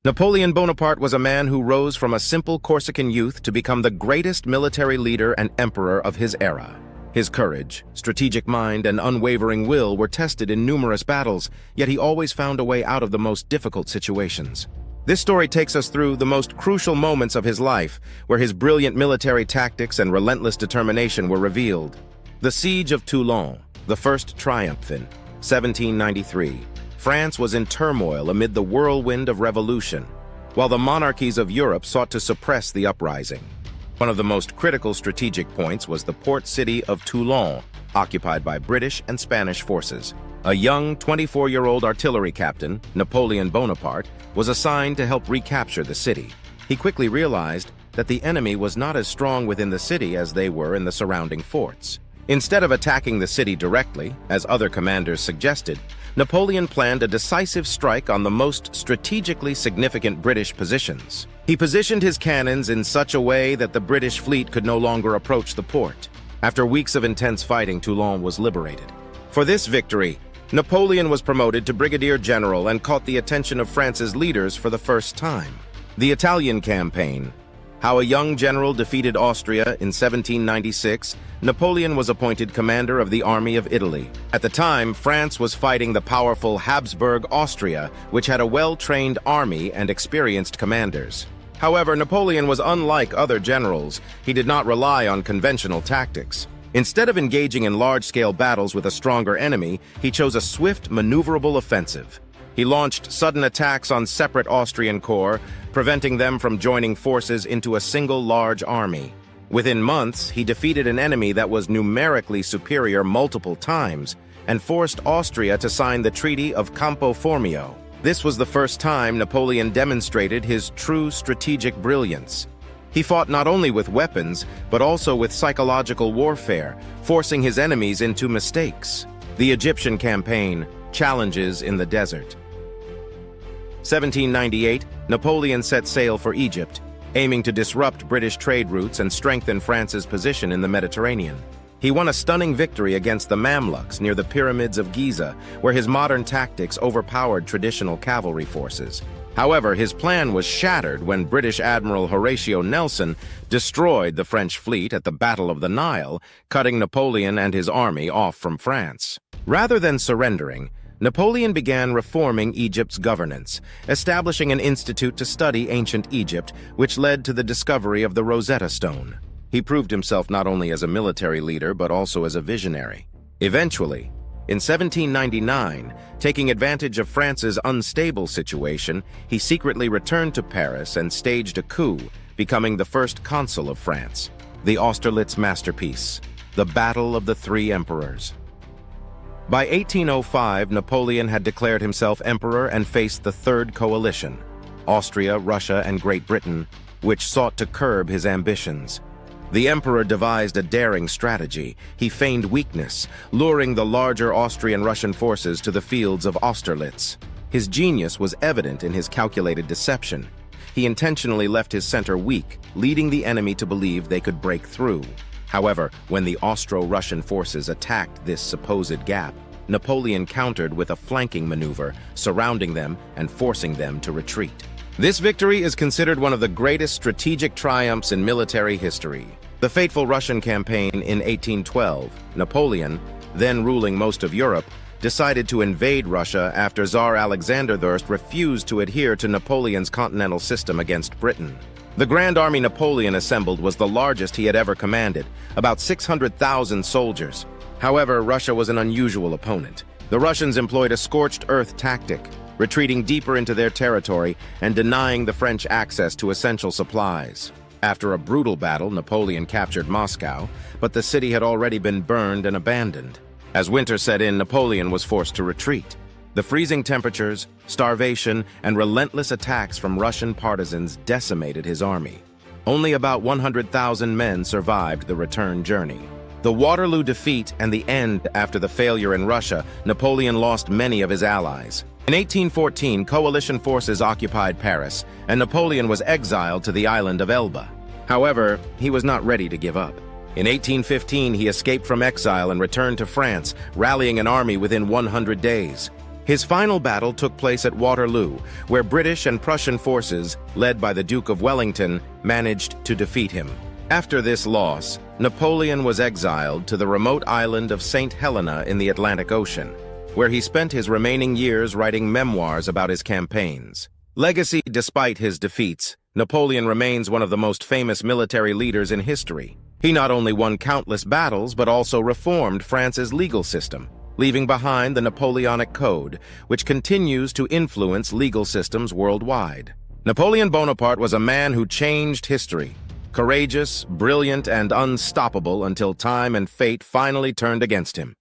Napoleon Bonaparte was a man who rose from a simple Corsican youth to become the greatest military leader and emperor of his era. His courage, strategic mind, and unwavering will were tested in numerous battles, yet he always found a way out of the most difficult situations. This story takes us through the most crucial moments of his life, where his brilliant military tactics and relentless determination were revealed. The Siege of Toulon, the first triumph in 1793. France was in turmoil amid the whirlwind of revolution, while the monarchies of Europe sought to suppress the uprising. One of the most critical strategic points was the port city of Toulon, occupied by British and Spanish forces. A young 24-year-old artillery captain, Napoleon Bonaparte, was assigned to help recapture the city. He quickly realized that the enemy was not as strong within the city as they were in the surrounding forts. Instead of attacking the city directly, as other commanders suggested, Napoleon planned a decisive strike on the most strategically significant British positions. He positioned his cannons in such a way that the British fleet could no longer approach the port. After weeks of intense fighting, Toulon was liberated. For this victory, Napoleon was promoted to brigadier general and caught the attention of France's leaders for the first time. The Italian Campaign. How a young general defeated Austria in 1796, Napoleon was appointed commander of the Army of Italy. At the time, France was fighting the powerful Habsburg Austria, which had a well-trained army and experienced commanders. However, Napoleon was unlike other generals. He did not rely on conventional tactics. Instead of engaging in large-scale battles with a stronger enemy, he chose a swift, maneuverable offensive. He launched sudden attacks on separate Austrian corps, preventing them from joining forces into a single large army. Within months, he defeated an enemy that was numerically superior multiple times and forced Austria to sign the Treaty of Campo Formio. This was the first time Napoleon demonstrated his true strategic brilliance. He fought not only with weapons, but also with psychological warfare, forcing his enemies into mistakes. The Egyptian Campaign, Challenges in the Desert. 1798, Napoleon set sail for Egypt, aiming to disrupt British trade routes and strengthen France's position in the Mediterranean. He won a stunning victory against the Mamluks near the pyramids of Giza, where his modern tactics overpowered traditional cavalry forces. However, his plan was shattered when British Admiral Horatio Nelson destroyed the French fleet at the Battle of the Nile, cutting Napoleon and his army off from France. Rather than surrendering, Napoleon began reforming Egypt's governance, establishing an institute to study ancient Egypt, which led to the discovery of the Rosetta Stone. He proved himself not only as a military leader, but also as a visionary. Eventually, in 1799, taking advantage of France's unstable situation, he secretly returned to Paris and staged a coup, becoming the first consul of France. The Austerlitz masterpiece, the Battle of the Three Emperors. By 1805, Napoleon had declared himself emperor and faced the Third Coalition, Austria, Russia, and Great Britain, which sought to curb his ambitions. The emperor devised a daring strategy. He feigned weakness, luring the larger Austrian-Russian forces to the fields of Austerlitz. His genius was evident in his calculated deception. He intentionally left his center weak, leading the enemy to believe they could break through. However, when the Austro-Russian forces attacked this supposed gap, Napoleon countered with a flanking maneuver, surrounding them and forcing them to retreat. This victory is considered one of the greatest strategic triumphs in military history. The fateful Russian campaign in 1812, Napoleon, then ruling most of Europe, decided to invade Russia after Tsar Alexander I refused to adhere to Napoleon's continental system against Britain. The Grand Army Napoleon assembled was the largest he had ever commanded, about 600,000 soldiers. However, Russia was an unusual opponent. The Russians employed a scorched earth tactic, retreating deeper into their territory and denying the French access to essential supplies. After a brutal battle, Napoleon captured Moscow, but the city had already been burned and abandoned. As winter set in, Napoleon was forced to retreat. The freezing temperatures, starvation, and relentless attacks from Russian partisans decimated his army. Only about 100,000 men survived the return journey. The Waterloo defeat and the end after the failure in Russia, Napoleon lost many of his allies. In 1814, coalition forces occupied Paris, and Napoleon was exiled to the island of Elba. However, he was not ready to give up. In 1815, he escaped from exile and returned to France, rallying an army within 100 days. His final battle took place at Waterloo, where British and Prussian forces, led by the Duke of Wellington, managed to defeat him. After this loss, Napoleon was exiled to the remote island of St. Helena in the Atlantic Ocean, where he spent his remaining years writing memoirs about his campaigns. Legacy: despite his defeats, Napoleon remains one of the most famous military leaders in history. He not only won countless battles, but also reformed France's legal system, leaving behind the Napoleonic Code, which continues to influence legal systems worldwide. Napoleon Bonaparte was a man who changed history, courageous, brilliant, and unstoppable until time and fate finally turned against him.